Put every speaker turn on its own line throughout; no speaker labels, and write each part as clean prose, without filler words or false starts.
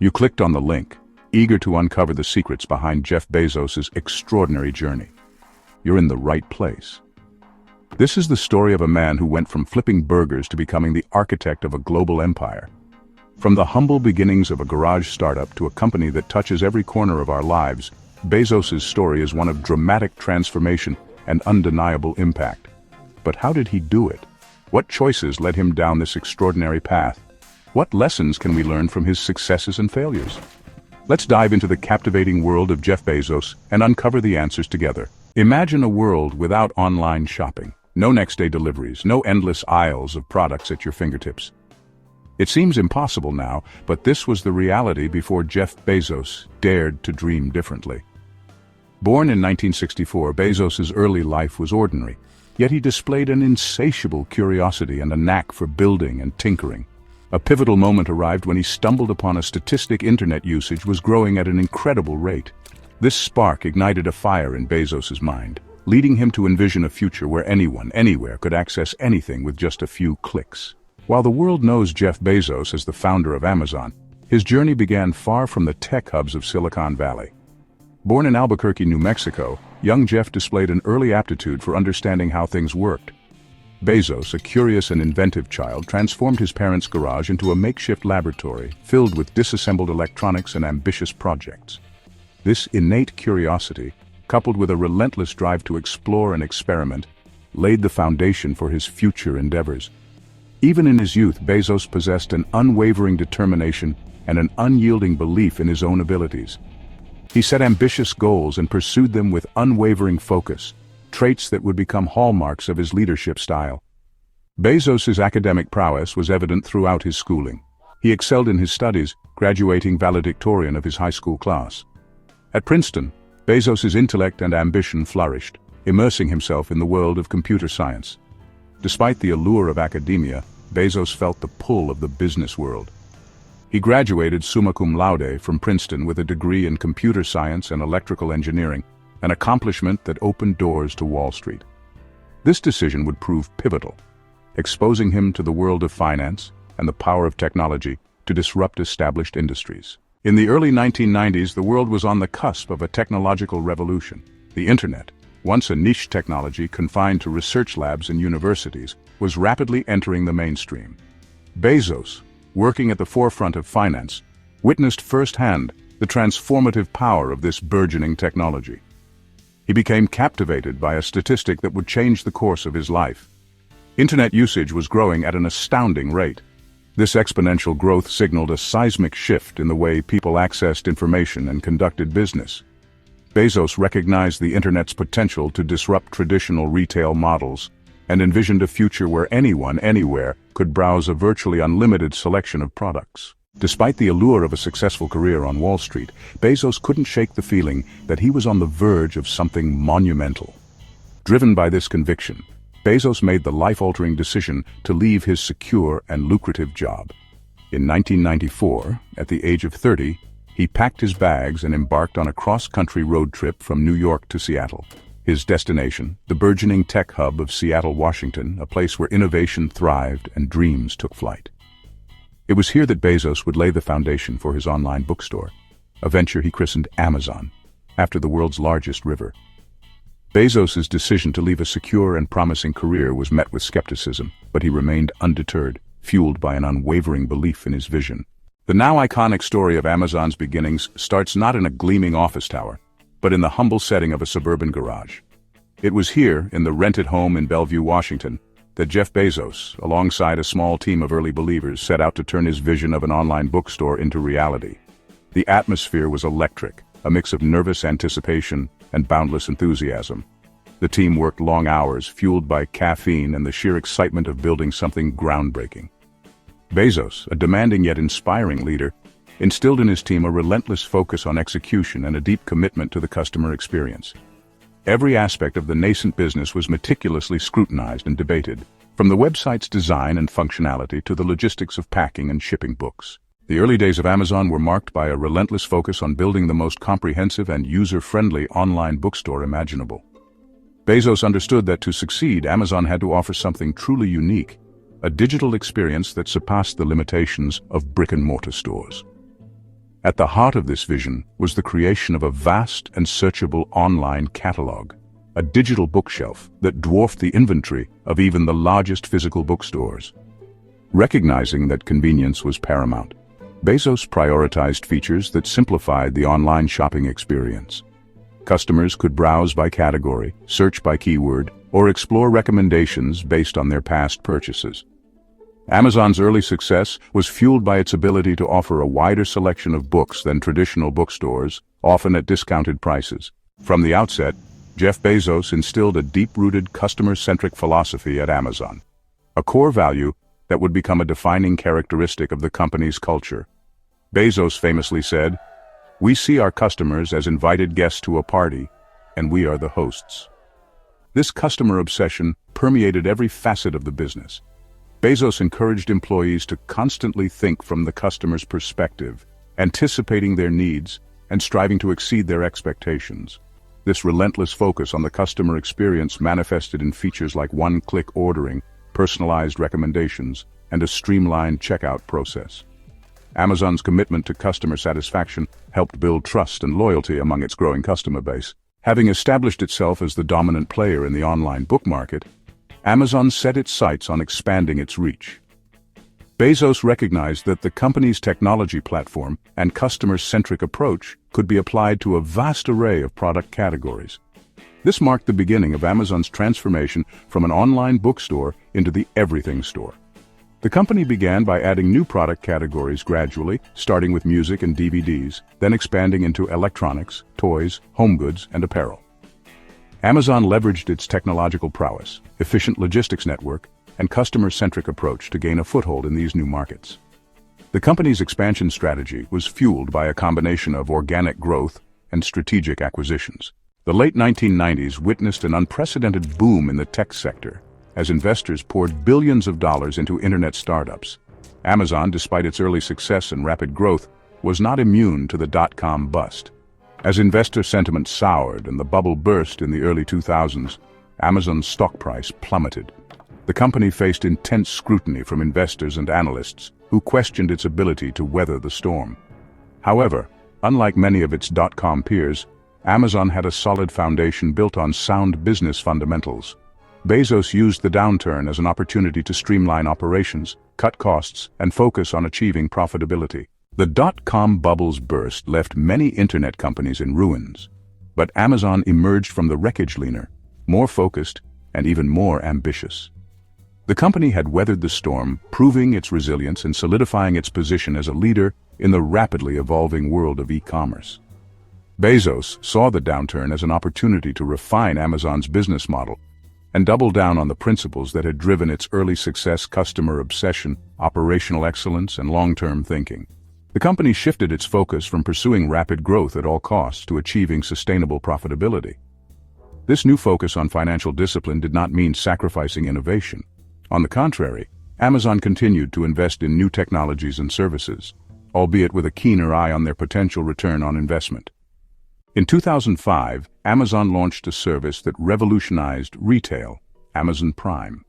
You clicked on the link, eager to uncover the secrets behind Jeff Bezos' extraordinary journey. You're in the right place. This is the story of a man who went from flipping burgers to becoming the architect of a global empire. From the humble beginnings of a garage startup to a company that touches every corner of our lives, Bezos' story is one of dramatic transformation and undeniable impact. But how did he do it? What choices led him down this extraordinary path? What lessons can we learn from his successes and failures? Let's dive into the captivating world of Jeff Bezos and uncover the answers together. Imagine a world without online shopping. No next-day deliveries, no endless aisles of products at your fingertips. It seems impossible now, but this was the reality before Jeff Bezos dared to dream differently. Born in 1964, Bezos' early life was ordinary, yet he displayed an insatiable curiosity and a knack for building and tinkering. A pivotal moment arrived when he stumbled upon a statistic internet usage was growing at an incredible rate. This spark ignited a fire in Bezos' mind, leading him to envision a future where anyone, anywhere, could access anything with just a few clicks. While the world knows Jeff Bezos as the founder of Amazon, his journey began far from the tech hubs of Silicon Valley. Born in Albuquerque, New Mexico, young Jeff displayed an early aptitude for understanding how things worked. Bezos, a curious and inventive child, transformed his parents' garage into a makeshift laboratory filled with disassembled electronics and ambitious projects. This innate curiosity, coupled with a relentless drive to explore and experiment, laid the foundation for his future endeavors. Even in his youth, Bezos possessed an unwavering determination and an unyielding belief in his own abilities. He set ambitious goals and pursued them with unwavering focus, traits that would become hallmarks of his leadership style. Bezos' academic prowess was evident throughout his schooling. He excelled in his studies, graduating valedictorian of his high school class. At Princeton, Bezos' intellect and ambition flourished, immersing himself in the world of computer science. Despite the allure of academia, Bezos felt the pull of the business world. He graduated summa cum laude from Princeton with a degree in computer science and electrical engineering, an accomplishment that opened doors to Wall Street. This decision would prove pivotal, exposing him to the world of finance and the power of technology to disrupt established industries. In the early 1990s, the world was on the cusp of a technological revolution. The Internet, once a niche technology confined to research labs and universities, was rapidly entering the mainstream. Bezos, working at the forefront of finance, witnessed firsthand the transformative power of this burgeoning technology. He became captivated by a statistic that would change the course of his life. Internet usage was growing at an astounding rate. This exponential growth signaled a seismic shift in the way people accessed information and conducted business. Bezos recognized the Internet's potential to disrupt traditional retail models and envisioned a future where anyone, anywhere, could browse a virtually unlimited selection of products. Despite the allure of a successful career on Wall Street, Bezos couldn't shake the feeling that he was on the verge of something monumental. Driven by this conviction, Bezos made the life-altering decision to leave his secure and lucrative job. In 1994, at the age of 30, he packed his bags and embarked on a cross-country road trip from New York to Seattle. His destination, the burgeoning tech hub of Seattle, Washington, a place where innovation thrived and dreams took flight. It was here that Bezos would lay the foundation for his online bookstore, a venture he christened Amazon, after the world's largest river. Bezos' decision to leave a secure and promising career was met with skepticism, but he remained undeterred, fueled by an unwavering belief in his vision. The now iconic story of Amazon's beginnings starts not in a gleaming office tower, but in the humble setting of a suburban garage. It was here, in the rented home in Bellevue, Washington, that Jeff Bezos, alongside a small team of early believers, set out to turn his vision of an online bookstore into reality. The atmosphere was electric, a mix of nervous anticipation and boundless enthusiasm. The team worked long hours, fueled by caffeine and the sheer excitement of building something groundbreaking. Bezos, a demanding yet inspiring leader, instilled in his team a relentless focus on execution and a deep commitment to the customer experience. Every aspect of the nascent business was meticulously scrutinized and debated, from the website's design and functionality to the logistics of packing and shipping books. The early days of Amazon were marked by a relentless focus on building the most comprehensive and user-friendly online bookstore imaginable. Bezos understood that to succeed, Amazon had to offer something truly unique, a digital experience that surpassed the limitations of brick-and-mortar stores. At the heart of this vision was the creation of a vast and searchable online catalog, a digital bookshelf that dwarfed the inventory of even the largest physical bookstores. Recognizing that convenience was paramount, Bezos prioritized features that simplified the online shopping experience. Customers could browse by category, search by keyword, or explore recommendations based on their past purchases. Amazon's early success was fueled by its ability to offer a wider selection of books than traditional bookstores, often at discounted prices. From the outset, Jeff Bezos instilled a deep-rooted customer-centric philosophy at Amazon, a core value that would become a defining characteristic of the company's culture. Bezos famously said, "We see our customers as invited guests to a party, and we are the hosts." This customer obsession permeated every facet of the business. Bezos encouraged employees to constantly think from the customer's perspective, anticipating their needs and striving to exceed their expectations. This relentless focus on the customer experience manifested in features like one-click ordering, personalized recommendations, and a streamlined checkout process. Amazon's commitment to customer satisfaction helped build trust and loyalty among its growing customer base. Having established itself as the dominant player in the online book market, Amazon set its sights on expanding its reach. Bezos recognized that the company's technology platform and customer-centric approach could be applied to a vast array of product categories. This marked the beginning of Amazon's transformation from an online bookstore into the everything store. The company began by adding new product categories gradually, starting with music and DVDs, then expanding into electronics, toys, home goods, and apparel. Amazon leveraged its technological prowess, efficient logistics network, and customer-centric approach to gain a foothold in these new markets. The company's expansion strategy was fueled by a combination of organic growth and strategic acquisitions. The late 1990s witnessed an unprecedented boom in the tech sector, as investors poured billions of dollars into internet startups. Amazon, despite its early success and rapid growth, was not immune to the dot-com bust. As investor sentiment soured and the bubble burst in the early 2000s, Amazon's stock price plummeted. The company faced intense scrutiny from investors and analysts who questioned its ability to weather the storm. However, unlike many of its dot-com peers, Amazon had a solid foundation built on sound business fundamentals. Bezos used the downturn as an opportunity to streamline operations, cut costs, and focus on achieving profitability. The dot-com bubble's burst left many internet companies in ruins, but Amazon emerged from the wreckage leaner, more focused and even more ambitious. The company had weathered the storm, proving its resilience and solidifying its position as a leader in the rapidly evolving world of e-commerce. Bezos saw the downturn as an opportunity to refine Amazon's business model and double down on the principles that had driven its early success: customer obsession, operational excellence, and long-term thinking. The company shifted its focus from pursuing rapid growth at all costs to achieving sustainable profitability. This new focus on financial discipline did not mean sacrificing innovation. On the contrary, Amazon continued to invest in new technologies and services, albeit with a keener eye on their potential return on investment. In 2005, Amazon launched a service that revolutionized retail, Amazon Prime.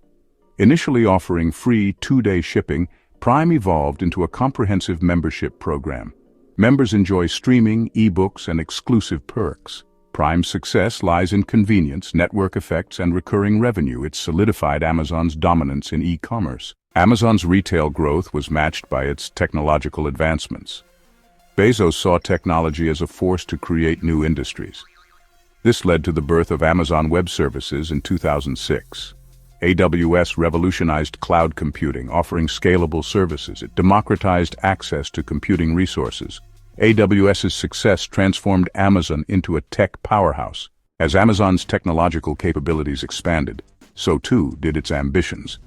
Initially offering free 2-day shipping, Prime evolved into a comprehensive membership program. Members enjoy streaming, ebooks, and exclusive perks. Prime's success lies in convenience, network effects, and recurring revenue. It solidified Amazon's dominance in e-commerce. Amazon's retail growth was matched by its technological advancements. Bezos saw technology as a force to create new industries. This led to the birth of Amazon Web Services in 2006. AWS revolutionized cloud computing, offering scalable services. It democratized access to computing resources. AWS's success transformed Amazon into a tech powerhouse. As Amazon's technological capabilities expanded, so too did its ambitions.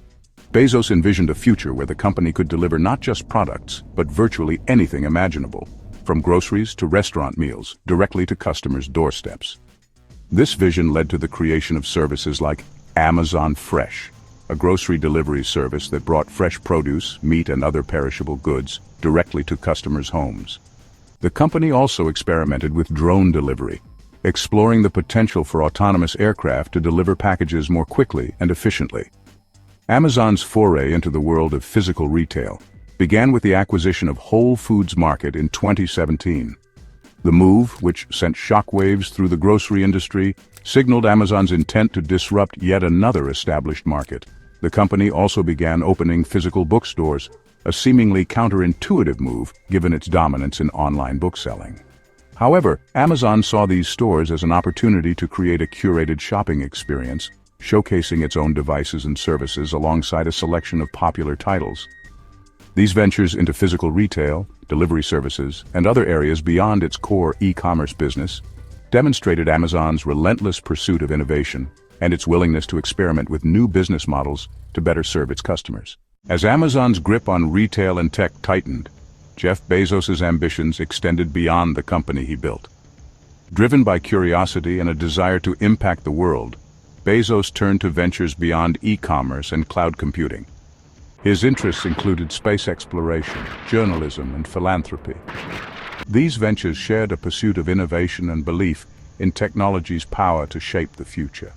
Bezos envisioned a future where the company could deliver not just products, but virtually anything imaginable, from groceries to restaurant meals, directly to customers' doorsteps. This vision led to the creation of services like Amazon Fresh, a grocery delivery service that brought fresh produce, meat, and other perishable goods directly to customers' homes. The company also experimented with drone delivery, exploring the potential for autonomous aircraft to deliver packages more quickly and efficiently. Amazon's foray into the world of physical retail, began with the acquisition of Whole Foods Market in 2017. The move, which sent shockwaves through the grocery industry, signaled Amazon's intent to disrupt yet another established market. The company also began opening physical bookstores, a seemingly counterintuitive move given its dominance in online bookselling. However, Amazon saw these stores as an opportunity to create a curated shopping experience, showcasing its own devices and services alongside a selection of popular titles. These ventures into physical retail, delivery services, and other areas beyond its core e-commerce business demonstrated Amazon's relentless pursuit of innovation and its willingness to experiment with new business models to better serve its customers. As Amazon's grip on retail and tech tightened, Jeff Bezos's ambitions extended beyond the company he built. Driven by curiosity and a desire to impact the world, Bezos turned to ventures beyond e-commerce and cloud computing. His interests included space exploration, journalism, and philanthropy. These ventures shared a pursuit of innovation and belief in technology's power to shape the future.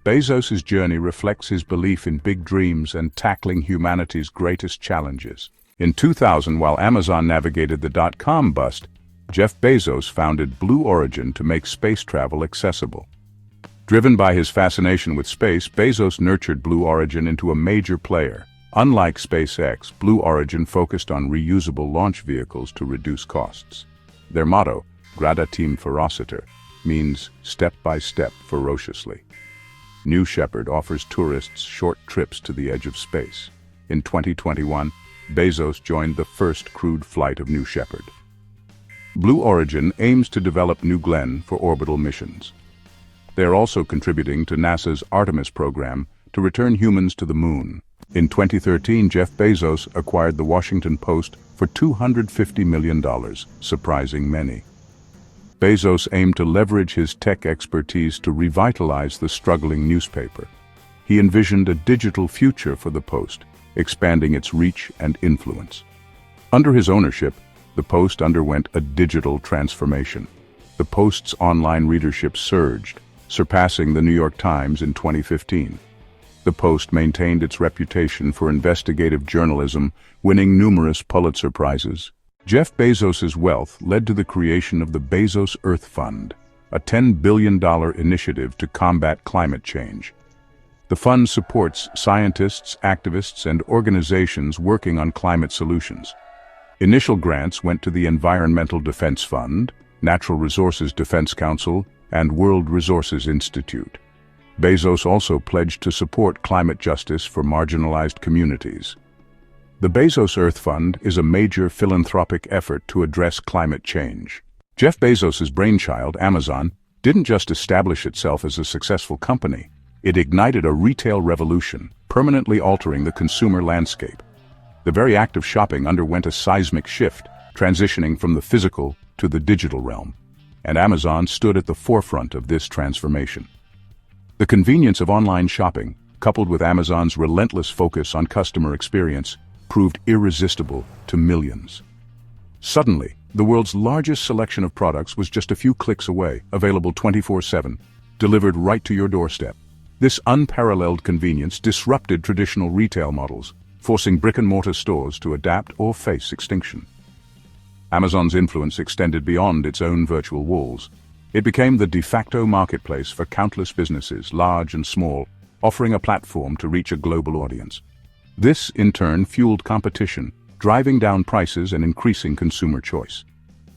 Bezos's journey reflects his belief in big dreams and tackling humanity's greatest challenges. In 2000, while Amazon navigated the dot-com bust, Jeff Bezos founded Blue Origin to make space travel accessible. Driven by his fascination with space, Bezos nurtured Blue Origin into a major player. Unlike SpaceX, Blue Origin focused on reusable launch vehicles to reduce costs. Their motto, Gradatim Ferociter, means step by step ferociously. New Shepard offers tourists short trips to the edge of space. In 2021, Bezos joined the first crewed flight of New Shepard. Blue Origin aims to develop New Glenn for orbital missions. They are also contributing to NASA's Artemis program to return humans to the moon. In 2013, Jeff Bezos acquired the Washington Post for $250 million, surprising many. Bezos aimed to leverage his tech expertise to revitalize the struggling newspaper. He envisioned a digital future for the Post, expanding its reach and influence. Under his ownership, the Post underwent a digital transformation. The Post's online readership surged, surpassing the New York Times in 2015. The Post maintained its reputation for investigative journalism, winning numerous Pulitzer Prizes. Jeff Bezos's wealth led to the creation of the Bezos Earth Fund, a $10 billion initiative to combat climate change. The fund supports scientists, activists, and organizations working on climate solutions. Initial grants went to the Environmental Defense Fund, Natural Resources Defense Council, and World Resources Institute. Bezos also pledged to support climate justice for marginalized communities. The Bezos Earth Fund is a major philanthropic effort to address climate change. Jeff Bezos's brainchild, Amazon, didn't just establish itself as a successful company. It ignited a retail revolution, permanently altering the consumer landscape. The very act of shopping underwent a seismic shift, transitioning from the physical to the digital realm. And Amazon stood at the forefront of this transformation. The convenience of online shopping, coupled with Amazon's relentless focus on customer experience, proved irresistible to millions. Suddenly, the world's largest selection of products was just a few clicks away, available 24/7, delivered right to your doorstep. This unparalleled convenience disrupted traditional retail models, forcing brick-and-mortar stores to adapt or face extinction. Amazon's influence extended beyond its own virtual walls. It became the de facto marketplace for countless businesses, large and small, offering a platform to reach a global audience. This, in turn, fueled competition, driving down prices and increasing consumer choice.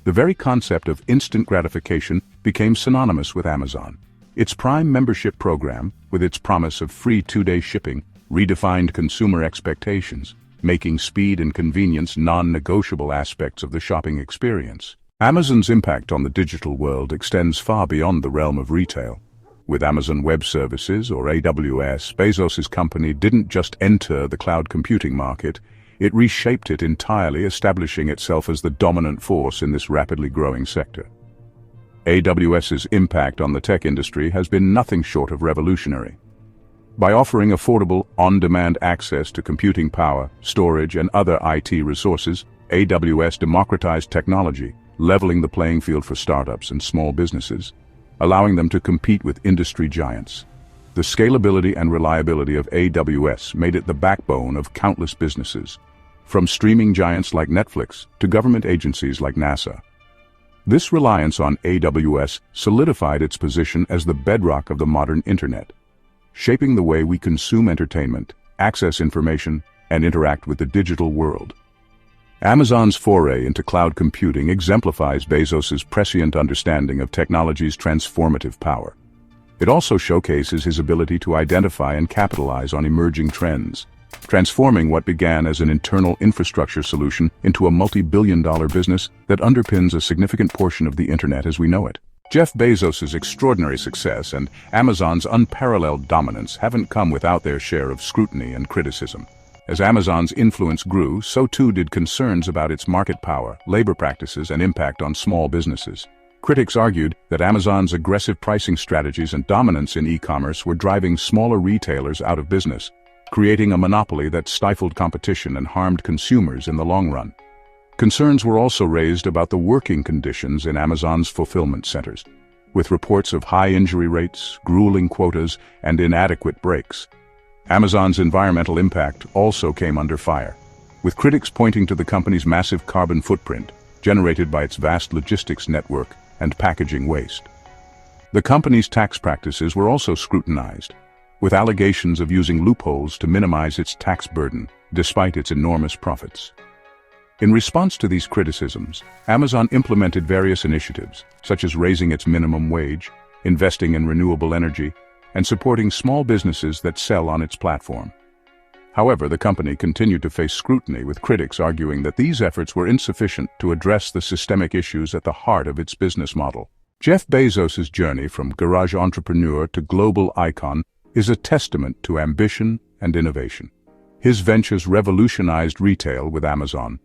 The very concept of instant gratification became synonymous with Amazon. Its Prime membership program, with its promise of free 2-day shipping, redefined consumer expectations, making speed and convenience non-negotiable aspects of the shopping experience. Amazon's impact on the digital world extends far beyond the realm of retail. With Amazon Web Services, or AWS, Bezos's company didn't just enter the cloud computing market, it reshaped it entirely, establishing itself as the dominant force in this rapidly growing sector. AWS's impact on the tech industry has been nothing short of revolutionary. By offering affordable, on-demand access to computing power, storage, and other IT resources, AWS democratized technology, leveling the playing field for startups and small businesses, allowing them to compete with industry giants. The scalability and reliability of AWS made it the backbone of countless businesses. from streaming giants like Netflix to government agencies like NASA. This reliance on AWS solidified its position as the bedrock of the modern internet, shaping the way we consume entertainment, access information, and interact with the digital world. Amazon's foray into cloud computing exemplifies Bezos's prescient understanding of technology's transformative power. It also showcases his ability to identify and capitalize on emerging trends, transforming what began as an internal infrastructure solution into a multi-billion-dollar business that underpins a significant portion of the internet as we know it. Jeff Bezos's extraordinary success and Amazon's unparalleled dominance haven't come without their share of scrutiny and criticism. As Amazon's influence grew, so too did concerns about its market power, labor practices, and impact on small businesses. Critics argued that Amazon's aggressive pricing strategies and dominance in e-commerce were driving smaller retailers out of business, creating a monopoly that stifled competition and harmed consumers in the long run. Concerns were also raised about the working conditions in Amazon's fulfillment centers, with reports of high injury rates, grueling quotas, and inadequate breaks. Amazon's environmental impact also came under fire, with critics pointing to the company's massive carbon footprint generated by its vast logistics network and packaging waste. The company's tax practices were also scrutinized, with allegations of using loopholes to minimize its tax burden, despite its enormous profits. In response to these criticisms, Amazon implemented various initiatives, such as raising its minimum wage, investing in renewable energy, and supporting small businesses that sell on its platform. However, the company continued to face scrutiny, with critics arguing that these efforts were insufficient to address the systemic issues at the heart of its business model. Jeff Bezos's journey from garage entrepreneur to global icon is a testament to ambition and innovation. His ventures revolutionized retail with Amazon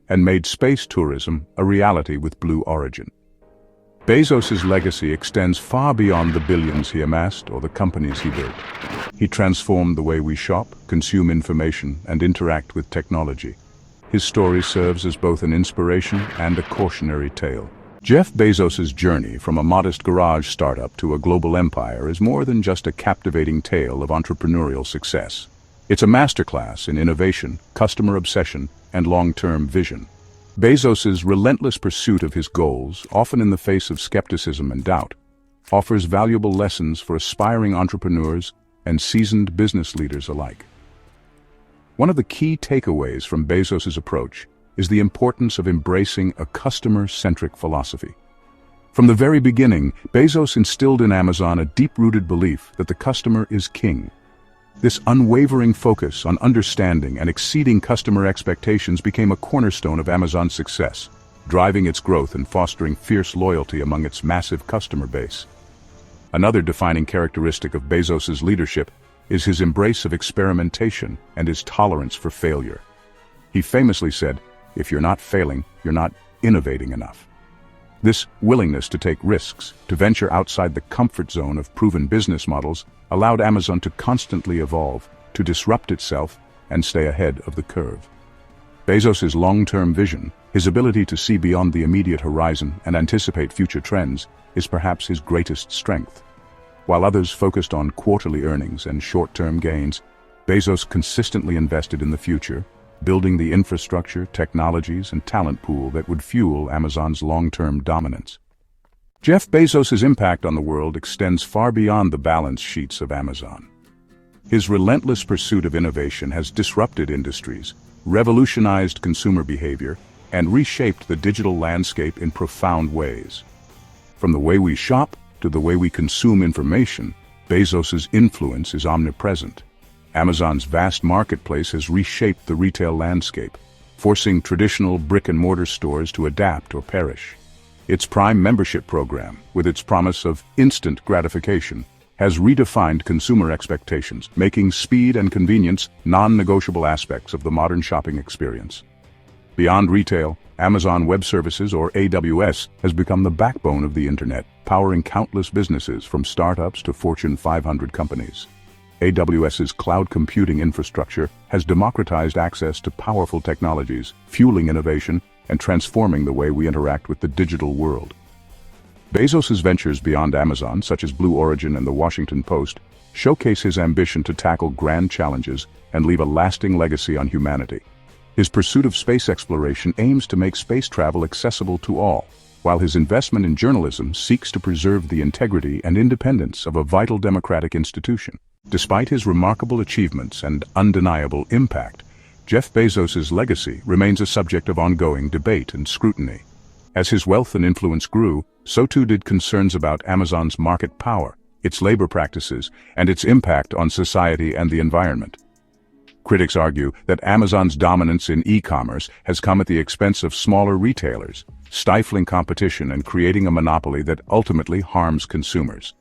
and made space tourism a reality with Blue Origin. Bezos's legacy extends far beyond the billions he amassed or the companies he built. He transformed the way we shop, consume information, and interact with technology. His story serves as both an inspiration and a cautionary tale. Jeff Bezos's journey from a modest garage startup to a global empire is more than just a captivating tale of entrepreneurial success. It's a masterclass in innovation, customer obsession, and long-term vision. Bezos's relentless pursuit of his goals, often in the face of skepticism and doubt, offers valuable lessons for aspiring entrepreneurs and seasoned business leaders alike. One of the key takeaways from Bezos's approach is the importance of embracing a customer-centric philosophy. From the very beginning, Bezos instilled in Amazon a deep-rooted belief that the customer is king. This unwavering focus on understanding and exceeding customer expectations became a cornerstone of Amazon's success, driving its growth and fostering fierce loyalty among its massive customer base. Another defining characteristic of Bezos's leadership is his embrace of experimentation and his tolerance for failure. He famously said, "If you're not failing, you're not innovating enough." This willingness to take risks, to venture outside the comfort zone of proven business models, allowed Amazon to constantly evolve, to disrupt itself, and stay ahead of the curve. Bezos's long-term vision, his ability to see beyond the immediate horizon and anticipate future trends, is perhaps his greatest strength. While others focused on quarterly earnings and short-term gains, Bezos consistently invested in the future, building the infrastructure, technologies, and talent pool that would fuel Amazon's long-term dominance. Jeff Bezos's impact on the world extends far beyond the balance sheets of Amazon. His relentless pursuit of innovation has disrupted industries, revolutionized consumer behavior, and reshaped the digital landscape in profound ways. From the way we shop to the way we consume information, Bezos's influence is omnipresent. Amazon's vast marketplace has reshaped the retail landscape, forcing traditional brick-and-mortar stores to adapt or perish. Its Prime membership program, with its promise of instant gratification, has redefined consumer expectations, making speed and convenience non-negotiable aspects of the modern shopping experience. Beyond retail, Amazon Web Services, or AWS, has become the backbone of the internet, powering countless businesses from startups to Fortune 500 companies. AWS's cloud computing infrastructure has democratized access to powerful technologies, fueling innovation and transforming the way we interact with the digital world. Bezos's ventures beyond Amazon, such as Blue Origin and the Washington Post, showcase his ambition to tackle grand challenges and leave a lasting legacy on humanity. His pursuit of space exploration aims to make space travel accessible to all, while his investment in journalism seeks to preserve the integrity and independence of a vital democratic institution. Despite his remarkable achievements and undeniable impact, Jeff Bezos's legacy remains a subject of ongoing debate and scrutiny. As his wealth and influence grew, so too did concerns about Amazon's market power, its labor practices, and its impact on society and the environment. Critics argue that Amazon's dominance in e-commerce has come at the expense of smaller retailers, stifling competition and creating a monopoly that ultimately harms consumers.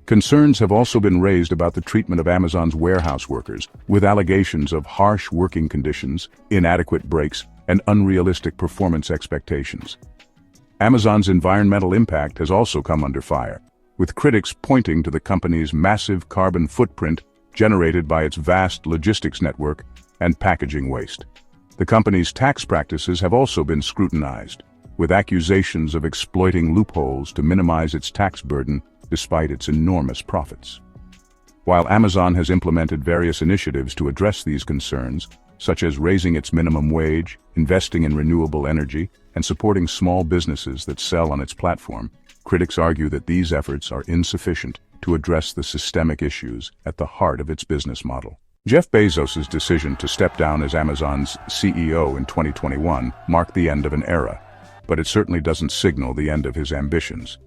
Concerns have also been raised about the treatment of Amazon's warehouse workers, with allegations of harsh working conditions, inadequate breaks, and unrealistic performance expectations. Amazon's environmental impact has also come under fire, with critics pointing to the company's massive carbon footprint generated by its vast logistics network and packaging waste. The company's tax practices have also been scrutinized, with accusations of exploiting loopholes to minimize its tax burden despite its enormous profits. While Amazon has implemented various initiatives to address these concerns, such as raising its minimum wage, investing in renewable energy, and supporting small businesses that sell on its platform, critics argue that these efforts are insufficient to address the systemic issues at the heart of its business model. Jeff Bezos's decision to step down as Amazon's CEO in 2021 marked the end of an era, but it certainly doesn't signal the end of his ambitions.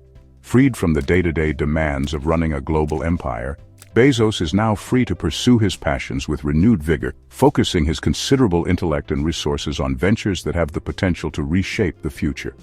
Freed from the day-to-day demands of running a global empire, Bezos is now free to pursue his passions with renewed vigor, focusing his considerable intellect and resources on ventures that have the potential to reshape the future.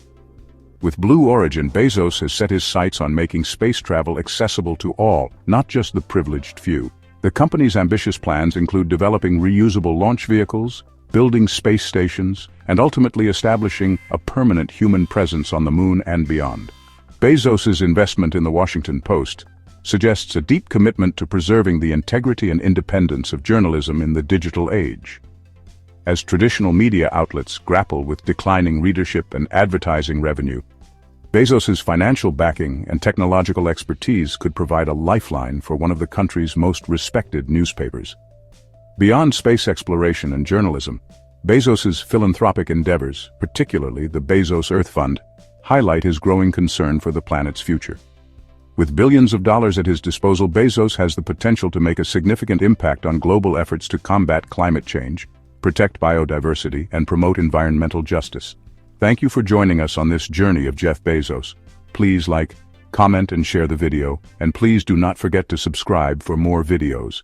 With Blue Origin, Bezos has set his sights on making space travel accessible to all, not just the privileged few. The company's ambitious plans include developing reusable launch vehicles, building space stations, and ultimately establishing a permanent human presence on the moon and beyond. Bezos's investment in the Washington Post suggests a deep commitment to preserving the integrity and independence of journalism in the digital age. As traditional media outlets grapple with declining readership and advertising revenue, Bezos's financial backing and technological expertise could provide a lifeline for one of the country's most respected newspapers. Beyond space exploration and journalism, Bezos's philanthropic endeavors, particularly the Bezos Earth Fund, highlight his growing concern for the planet's future. With billions of dollars at his disposal, Bezos has the potential to make a significant impact on global efforts to combat climate change, protect biodiversity, and promote environmental justice. Thank you for joining us on this journey of Jeff Bezos. Please like, comment, and share the video, and please do not forget to subscribe for more videos.